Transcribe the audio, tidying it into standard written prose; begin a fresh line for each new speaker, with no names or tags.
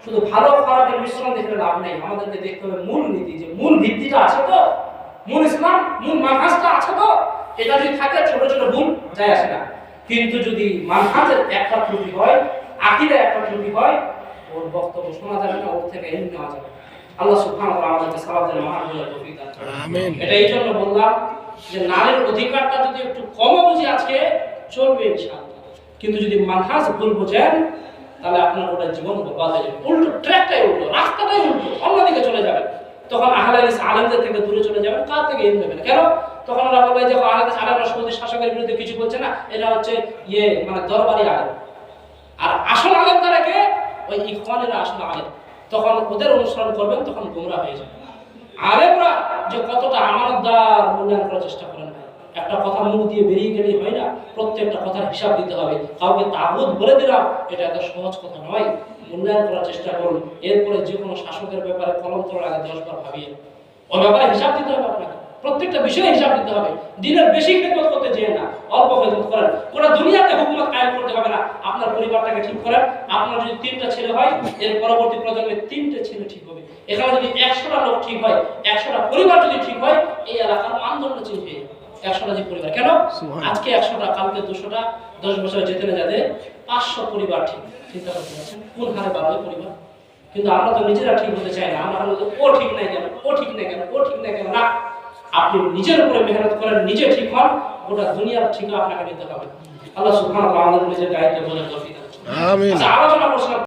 শুধু ভালো খারাপের মিশ্রণ দেখলে লাভ নেই, আমাদেরকে দেখতে হবে মূল নীতি, যে মূল ভিত্তিটা আছে তো, মূল ইসলাম মূল মানহাজটা আছে তো। এটা যদি থাকে ছোট ছোট ভুল যায় আসে না, কিন্তু যদি মানহাজের একটা ত্রুটি হয়, আকীদায় একটা ত্রুটি হয়, ওর বক্তব্য শোনা যাবে না, ওর থেকে ইলম নেওয়া যাবে। আল্লাহ সুবহানাহু ওয়া তাআলা আমাদেরকে সালাত দেন, মহান বলে তৌফিক দান করেন। আমিন। এটা এই জন্য বললাম যে নারীর অধিকারটা যদি একটু কম বুঝি আজকে চলবে ইনশাআল্লাহ, কিন্তু যদি মানহাজ ভুল বোঝেন তাহলে আপনার গোটা জীবন বরবাদ হয়ে যাবে। উল্টো ট্র্যাকটাই উল্টো, রাস্তাটাই উল্টো, অন্যদিকে চলে যাবে। তখন আহলে হাদিস আলেমদের থেকে দূরে চলে যাবেন, কার থেকে ইলম নেবেন? কেন? তখন ওরা বলবে যে আহলে হাদিস আলেমরা সৌদি শাসকের বিরুদ্ধে কিছু বলছে না, এটা হচ্ছে মানে দরবারি আলেম। আর আসল আলেম তারা কে? ওই ইখওয়ানেরা আসল আলেম। তখন ওদের অনুসরণ করবেন, তখন গোমরা হয়ে যাবে। আলেমরা যে কতটা আমানতদার মূল্যায়ন করার চেষ্টা করেন ভাই, একটা কথা মুখ দিয়ে বেরিয়ে গেলেই হয় না, প্রত্যেকটা কথার হিসাব দিতে হবে। কাউকে তাগুত বলে দিলাম, এটা এত সহজ কথা নয়। মূল্যায়ন করার চেষ্টা করুন। এরপরে যে কোনো শাসকের ব্যাপারে কলম তোলার আগে 10 বার ভাবিয়ে ওই ব্যাপারে হিসাব দিতে হবে। আপনাকে প্রত্যেকটা বিষয়ে হিসাব দিতে হবে। দিনের বেশি খেদমত করতে যেয়ে না, অল্প খেদমত করেন। পুরো দুনিয়াতে হুকুমত কায়েম করতে হবে না, আপনার পরিবারটাকে ঠিক করেন। আপনার যদি 3টা ছেলে হয়, এর পরবর্তী প্রজন্মে 3টে ছেলে ঠিক হবে। এখানে যদি 100টা লোক ঠিক হয়, 100টা পরিবার যদি ঠিক হয়, এই এলাকার মানদণ্ড চেঞ্জ হয়ে যাবে। 100টা যে পরিবার, কেন আজকে 100টা, কালকে 200টা, 10 বছর যেতে না যেতে 500 পরিবার ঠিক। চিন্তা করতে পারছেন কোন হারে বাড়বে পরিবার? কিন্তু আমরা তো নিজেরা ঠিক হতে চাই না, আমরা বলি ও ঠিক নাই কেন, ও ঠিক নাই কেন, ও ঠিক নাই কেন। না, আপনি নিজের উপরে মেহনত করেন, নিজে ঠিক হন, গোটা দুনিয়ার ঠিক আপনাকে নিতে হবে। আল্লাহ সুবহানাহু ওয়া তাআলা আমাদের নিজের দায়িত্ব বলে তৌফিক দান করুন। আমিন। আচ্ছা, আলোচনা করছিলাম